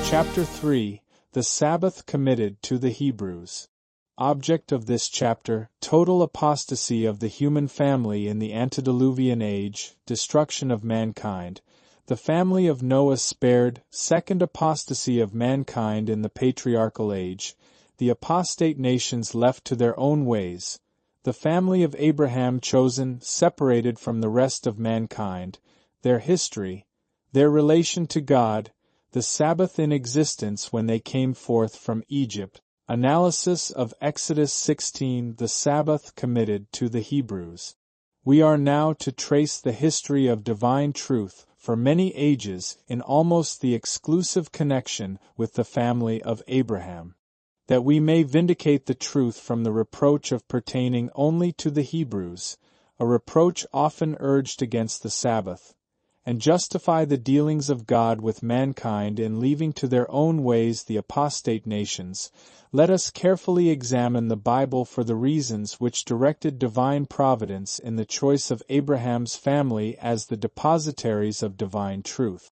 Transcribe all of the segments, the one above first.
Chapter 3, The Sabbath Committed to the Hebrews. Object of this chapter: total apostasy of the human family in the antediluvian age, destruction of mankind. The family of Noah spared, second apostasy of mankind in the patriarchal age, the apostate nations left to their own ways, the family of Abraham chosen, separated from the rest of mankind, their history, their relation to God, the Sabbath in existence when they came forth from Egypt. Analysis of Exodus 16, the Sabbath committed to the Hebrews. We are now to trace the history of divine truth for many ages in almost the exclusive connection with the family of Abraham, that we may vindicate the truth from the reproach of pertaining only to the Hebrews, a reproach often urged against the Sabbath, and justify the dealings of God with mankind in leaving to their own ways the apostate nations. Let us carefully examine the Bible for the reasons which directed divine providence in the choice of Abraham's family as the depositaries of divine truth.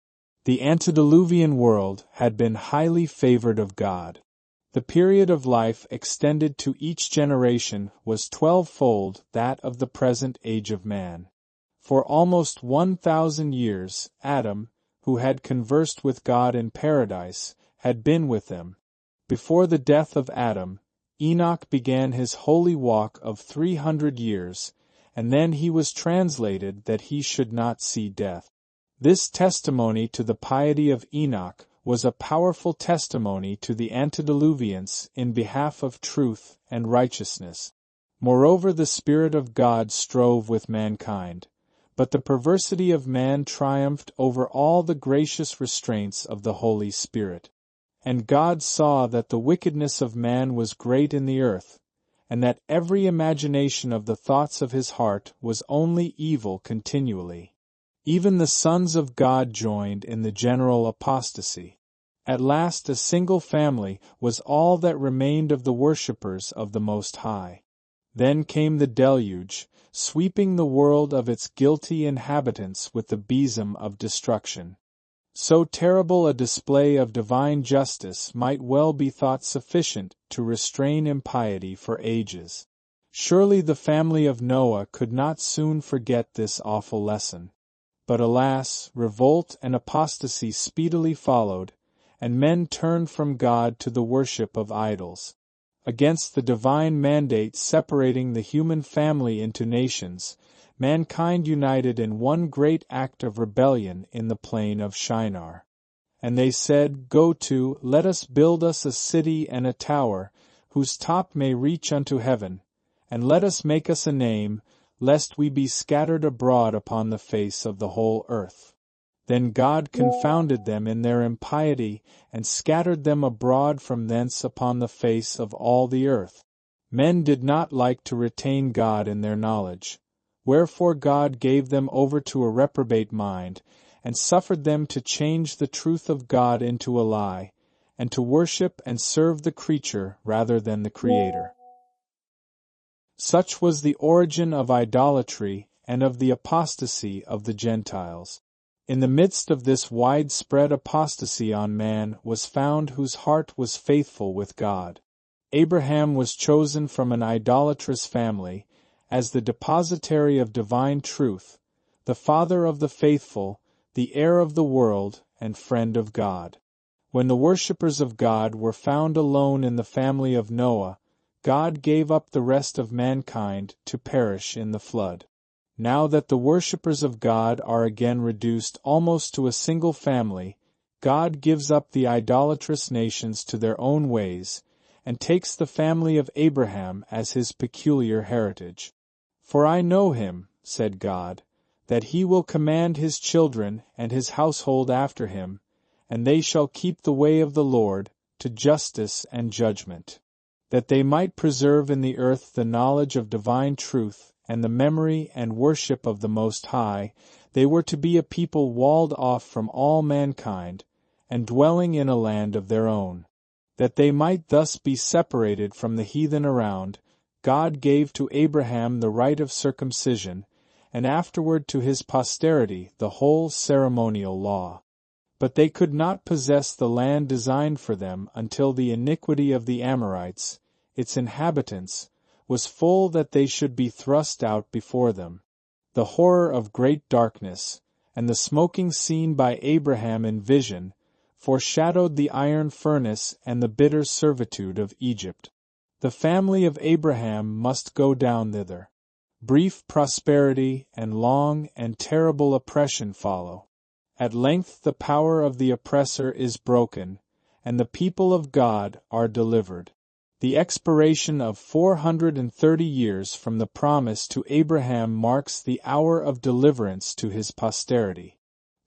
The antediluvian world had been highly favored of God. The period of life extended to each generation was 12-fold that of the present age of man. For almost 1,000 years, Adam, who had conversed with God in paradise, had been with them. Before the death of Adam, Enoch began his holy walk of 300 years, and then he was translated that he should not see death. This testimony to the piety of Enoch was a powerful testimony to the antediluvians in behalf of truth and righteousness. Moreover, the Spirit of God strove with mankind, but the perversity of man triumphed over all the gracious restraints of the Holy Spirit. And God saw that the wickedness of man was great in the earth, and that every imagination of the thoughts of his heart was only evil continually. Even the sons of God joined in the general apostasy. At last a single family was all that remained of the worshippers of the Most High. Then came the deluge, sweeping the world of its guilty inhabitants with the besom of destruction. So terrible a display of divine justice might well be thought sufficient to restrain impiety for ages. Surely the family of Noah could not soon forget this awful lesson. But alas, revolt and apostasy speedily followed, and men turned from God to the worship of idols. Against the divine mandate separating the human family into nations, mankind united in one great act of rebellion in the plain of Shinar. And they said, "Go to, let us build us a city and a tower, whose top may reach unto heaven, and let us make us a name, lest we be scattered abroad upon the face of the whole earth." Then God confounded them in their impiety, and scattered them abroad from thence upon the face of all the earth. Men did not like to retain God in their knowledge. Wherefore God gave them over to a reprobate mind, and suffered them to change the truth of God into a lie, and to worship and serve the creature rather than the Creator. Such was the origin of idolatry and of the apostasy of the Gentiles. In the midst of this widespread apostasy on man was found whose heart was faithful with God. Abraham was chosen from an idolatrous family, as the depositary of divine truth, the father of the faithful, the heir of the world, and friend of God. When the worshippers of God were found alone in the family of Noah, God gave up the rest of mankind to perish in the flood. Now that the worshippers of God are again reduced almost to a single family, God gives up the idolatrous nations to their own ways, and takes the family of Abraham as his peculiar heritage. "For I know him," said God, "that he will command his children and his household after him, and they shall keep the way of the Lord to justice and judgment, that they might preserve in the earth the knowledge of divine truth and the memory and worship of the Most High. They were to be a people walled off from all mankind, and dwelling in a land of their own. That they might thus be separated from the heathen around, God gave to Abraham the rite of circumcision, and afterward to his posterity the whole ceremonial law. But they could not possess the land designed for them until the iniquity of the Amorites, its inhabitants, was full that they should be thrust out before them. The horror of great darkness, and the smoking seen by Abraham in vision, foreshadowed the iron furnace and the bitter servitude of Egypt. The family of Abraham must go down thither. Brief prosperity and long and terrible oppression follow. At length the power of the oppressor is broken, and the people of God are delivered. The expiration of 430 years from the promise to Abraham marks the hour of deliverance to his posterity.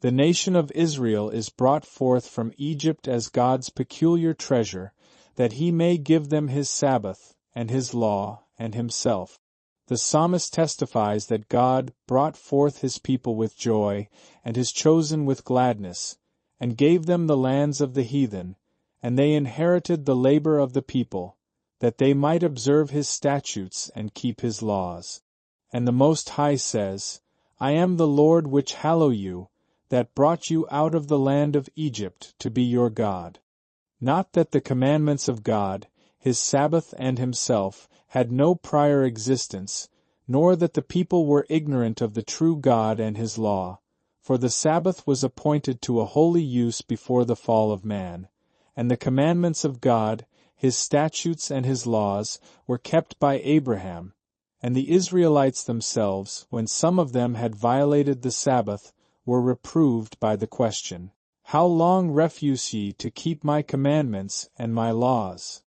The nation of Israel is brought forth from Egypt as God's peculiar treasure, that he may give them his Sabbath, and his law, and himself. The psalmist testifies that God brought forth his people with joy, and his chosen with gladness, and gave them the lands of the heathen, and they inherited the labor of the people, that they might observe his statutes and keep his laws. And the Most High says, I am the Lord which hallow you, that brought you out of the land of Egypt to be your God. Not that the commandments of God, his Sabbath and himself, had no prior existence, nor that the people were ignorant of the true God and his law, for the Sabbath was appointed to a holy use before the fall of man, and the commandments of God, his statutes and his laws, were kept by Abraham, and the Israelites themselves, when some of them had violated the Sabbath, were reproved by the question, How long refuse ye to keep my commandments and my laws?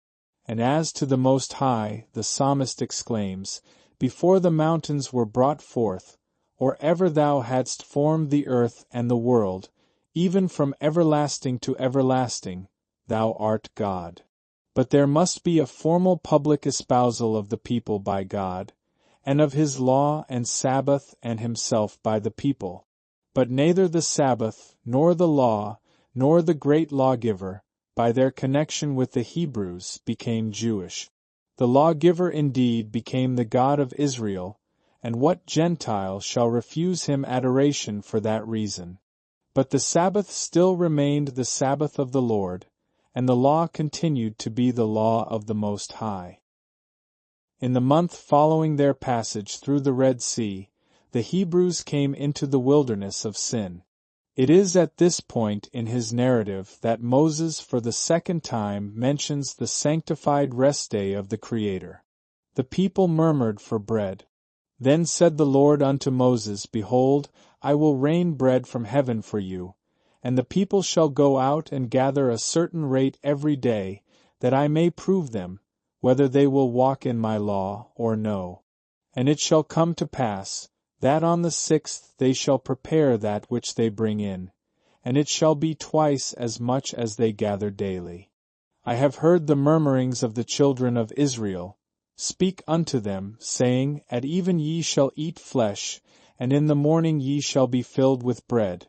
And as to the Most High, the psalmist exclaims, Before the mountains were brought forth, or ever thou hadst formed the earth and the world, even from everlasting to everlasting, thou art God. But there must be a formal public espousal of the people by God, and of his law and Sabbath and himself by the people. But neither the Sabbath, nor the law, nor the great lawgiver, by their connection with the Hebrews, became Jewish. The lawgiver indeed became the God of Israel, and what Gentile shall refuse him adoration for that reason? But the Sabbath still remained the Sabbath of the Lord, and the law continued to be the law of the Most High. In the month following their passage through the Red Sea, the Hebrews came into the wilderness of Sin. It is at this point in his narrative that Moses for the second time mentions the sanctified rest day of the Creator. The people murmured for bread. Then said the Lord unto Moses, Behold, I will rain bread from heaven for you, and the people shall go out and gather a certain rate every day, that I may prove them, whether they will walk in my law or no. And it shall come to pass, that on the 6th they shall prepare that which they bring in, and it shall be twice as much as they gather daily. I have heard the murmurings of the children of Israel. Speak unto them, saying, At even ye shall eat flesh, and in the morning ye shall be filled with bread,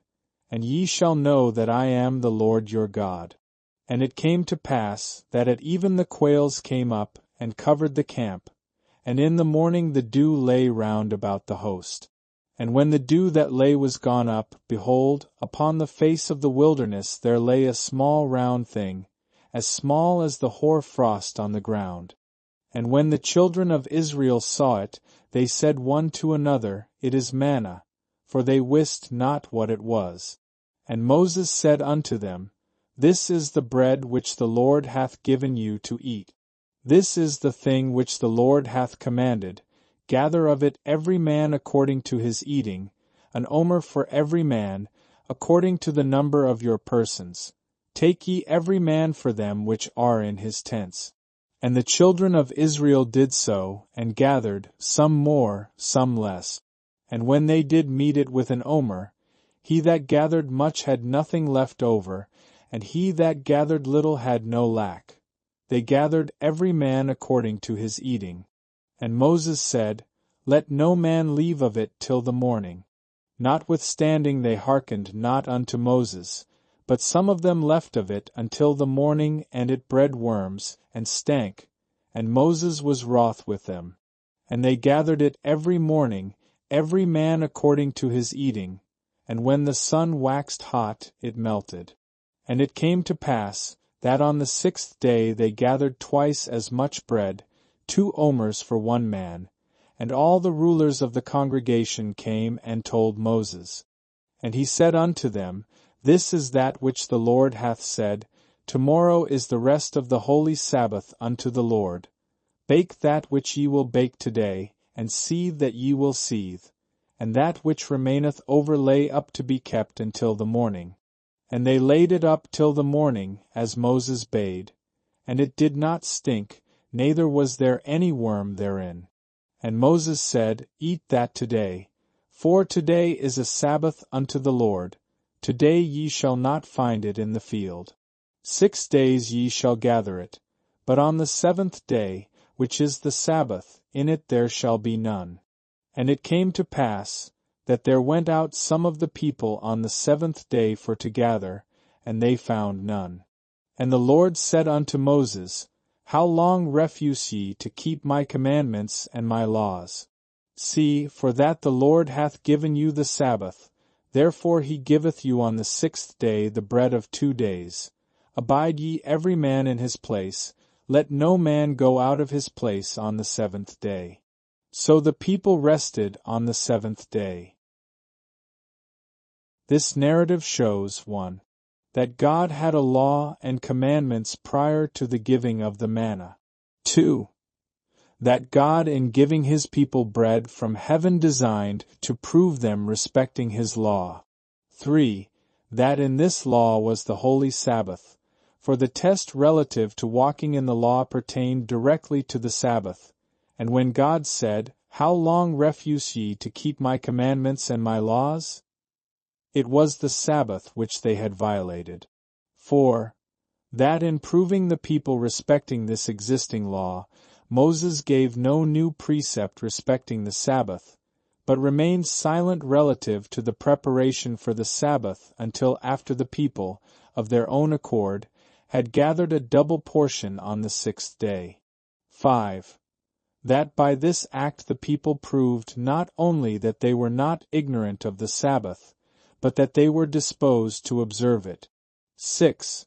and ye shall know that I am the Lord your God. And it came to pass, that at even the quails came up, and covered the camp, and in the morning the dew lay round about the host. And when the dew that lay was gone up, behold, upon the face of the wilderness there lay a small round thing, as small as the hoar frost on the ground. And when the children of Israel saw it, they said one to another, It is manna, for they wist not what it was. And Moses said unto them, This is the bread which the Lord hath given you to eat. This is the thing which the Lord hath commanded. Gather of it every man according to his eating, an omer for every man, according to the number of your persons. Take ye every man for them which are in his tents. And the children of Israel did so, and gathered, some more, some less. And when they did meet it with an omer, he that gathered much had nothing left over, and he that gathered little had no lack. They gathered every man according to his eating. And Moses said, Let no man leave of it till the morning. Notwithstanding they hearkened not unto Moses, but some of them left of it until the morning, and it bred worms, and stank, and Moses was wroth with them. And they gathered it every morning, every man according to his eating, and when the sun waxed hot, it melted. And it came to pass, that on the 6th day they gathered twice as much bread, 2 omers for one man. And all the rulers of the congregation came and told Moses. And he said unto them, This is that which the Lord hath said, Tomorrow is the rest of the holy Sabbath unto the Lord. Bake that which ye will bake today, and seethe that ye will seethe, and that which remaineth over lay up to be kept until the morning. And they laid it up till the morning, as Moses bade. And it did not stink, neither was there any worm therein. And Moses said, Eat that today, for today is a Sabbath unto the Lord. Today ye shall not find it in the field. 6 days ye shall gather it, but on the 7th day, which is the Sabbath, in it there shall be none. And it came to pass, that there went out some of the people on the 7th day for to gather, and they found none. And the Lord said unto Moses, How long refuse ye to keep my commandments and my laws? See, for that the Lord hath given you the Sabbath, therefore he giveth you on the 6th day the bread of 2 days. Abide ye every man in his place, let no man go out of his place on the 7th day. So the people rested on the 7th day. This narrative shows 1. That God had a law and commandments prior to the giving of the manna. 2. That God in giving his people bread from heaven designed to prove them respecting his law. 3. That in this law was the holy Sabbath, for the test relative to walking in the law pertained directly to the Sabbath. And when God said, How long refuse ye to keep my commandments and my laws? It was the Sabbath which they had violated. 4. That in proving the people respecting this existing law, Moses gave no new precept respecting the Sabbath, but remained silent relative to the preparation for the Sabbath until after the people, of their own accord, had gathered a double portion on the 6th day. 5. That by this act the people proved not only that they were not ignorant of the Sabbath, but that they were disposed to observe it. 6.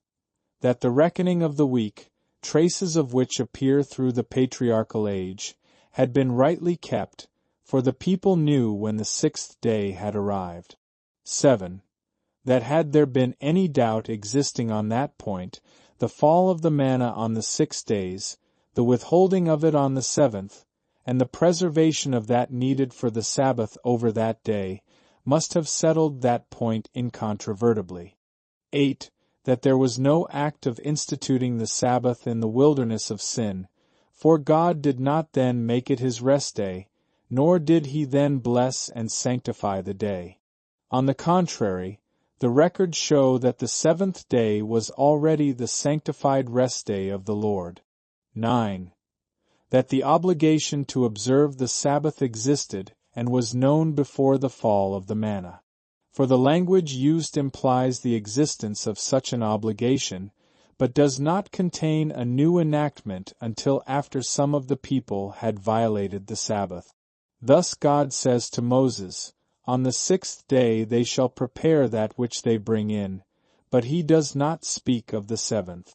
That the reckoning of the week, traces of which appear through the patriarchal age, had been rightly kept, for the people knew when the 6th day had arrived. 7. That had there been any doubt existing on that point, the fall of the manna on the 6 days, the withholding of it on the 7th, and the preservation of that needed for the Sabbath over that day, must have settled that point incontrovertibly. 8. That there was no act of instituting the Sabbath in the wilderness of sin, for God did not then make it his rest day, nor did he then bless and sanctify the day. On the contrary, the records show that the 7th day was already the sanctified rest day of the Lord. 9. That the obligation to observe the Sabbath existed and was known before the fall of the manna. For the language used implies the existence of such an obligation, but does not contain a new enactment until after some of the people had violated the Sabbath. Thus God says to Moses, On the 6th day they shall prepare that which they bring in, but he does not speak of the 7th.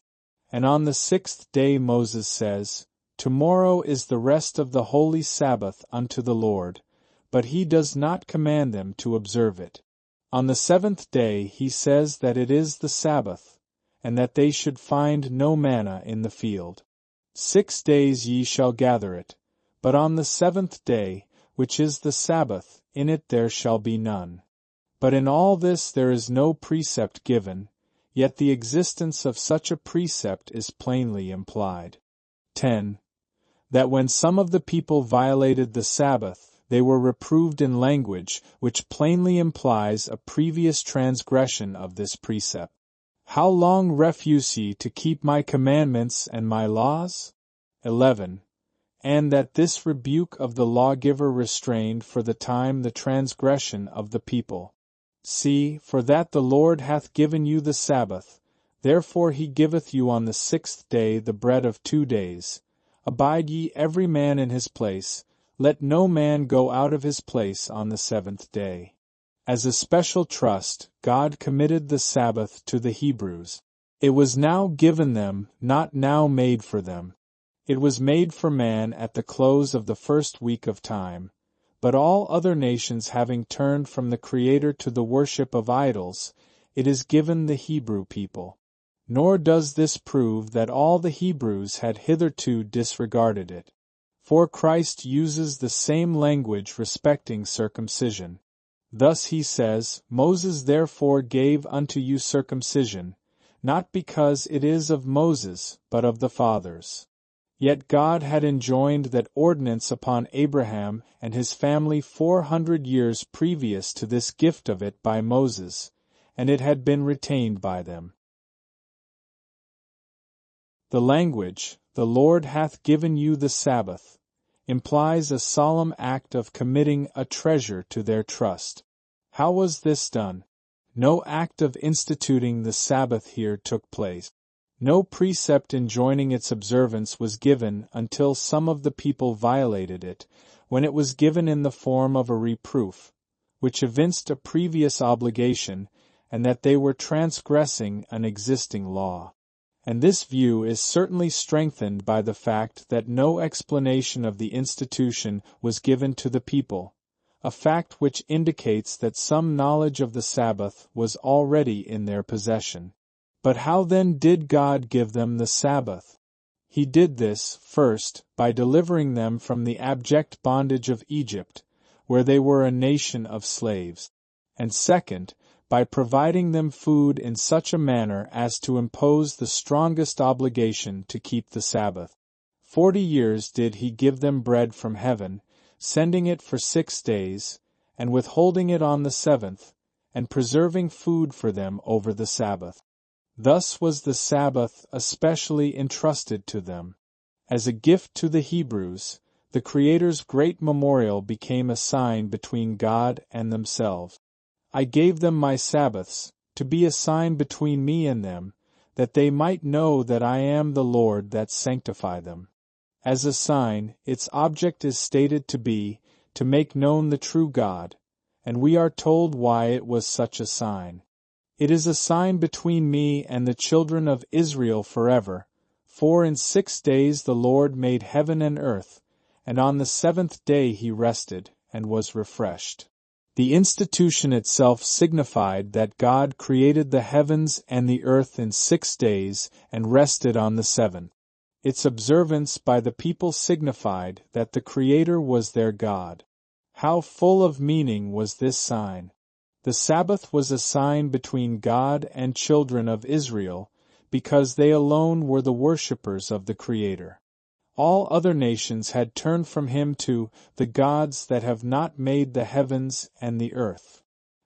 And on the 6th day Moses says, Tomorrow is the rest of the holy Sabbath unto the Lord, but he does not command them to observe it. On the 7th day he says that it is the Sabbath, and that they should find no manna in the field. 6 days ye shall gather it, but on the 7th day, which is the Sabbath, in it there shall be none. But in all this there is no precept given, yet the existence of such a precept is plainly implied. 10. That when some of the people violated the Sabbath, they were reproved in language which plainly implies a previous transgression of this precept. How long refuse ye to keep my commandments and my laws? 11. And that this rebuke of the lawgiver restrained for the time the transgression of the people. See, for that the Lord hath given you the Sabbath, therefore he giveth you on the 6th day the bread of 2 days. Abide ye every man in his place, let no man go out of his place on the 7th day. As a special trust, God committed the Sabbath to the Hebrews. It was now given them, not now made for them. It was made for man at the close of the first week of time, but all other nations having turned from the Creator to the worship of idols, it is given the Hebrew people. Nor does this prove that all the Hebrews had hitherto disregarded it. For Christ uses the same language respecting circumcision. Thus he says, Moses therefore gave unto you circumcision, not because it is of Moses, but of the fathers. Yet God had enjoined that ordinance upon Abraham and his family 400 years previous to this gift of it by Moses, and it had been retained by them. The language, the Lord hath given you the Sabbath, implies a solemn act of committing a treasure to their trust. How was this done? No act of instituting the Sabbath here took place. No precept enjoining its observance was given until some of the people violated it, when it was given in the form of a reproof, which evinced a previous obligation, and that they were transgressing an existing law. And this view is certainly strengthened by the fact that no explanation of the institution was given to the people, a fact which indicates that some knowledge of the Sabbath was already in their possession. But how then did God give them the Sabbath? He did this, first, by delivering them from the abject bondage of Egypt, where they were a nation of slaves, and second, by providing them food in such a manner as to impose the strongest obligation to keep the Sabbath. 40 years did he give them bread from heaven, sending it for 6 days, and withholding it on the 7th, and preserving food for them over the Sabbath. Thus was the Sabbath especially entrusted to them. As a gift to the Hebrews, the Creator's great memorial became a sign between God and themselves. I gave them my Sabbaths, to be a sign between me and them, that they might know that I am the Lord that sanctify them. As a sign, its object is stated to be, to make known the true God, and we are told why it was such a sign. It is a sign between me and the children of Israel forever, for in 6 days the Lord made heaven and earth, and on the 7th day he rested, and was refreshed. The institution itself signified that God created the heavens and the earth in 6 days and rested on the 7th. Its observance by the people signified that the Creator was their God. How full of meaning was this sign! The Sabbath was a sign between God and children of Israel, because they alone were the worshippers of the Creator. All other nations had turned from him to the gods that have not made the heavens and the earth.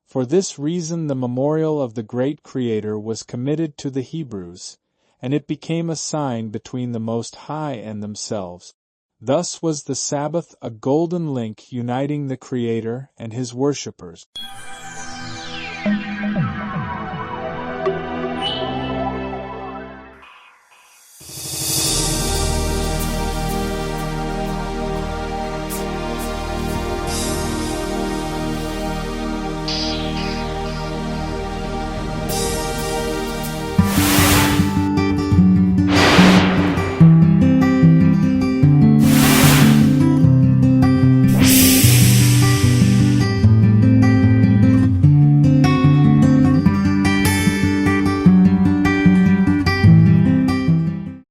For this reason the memorial of the great Creator was committed to the Hebrews, and it became a sign between the Most High and themselves. Thus was the Sabbath a golden link uniting the Creator and his worshippers.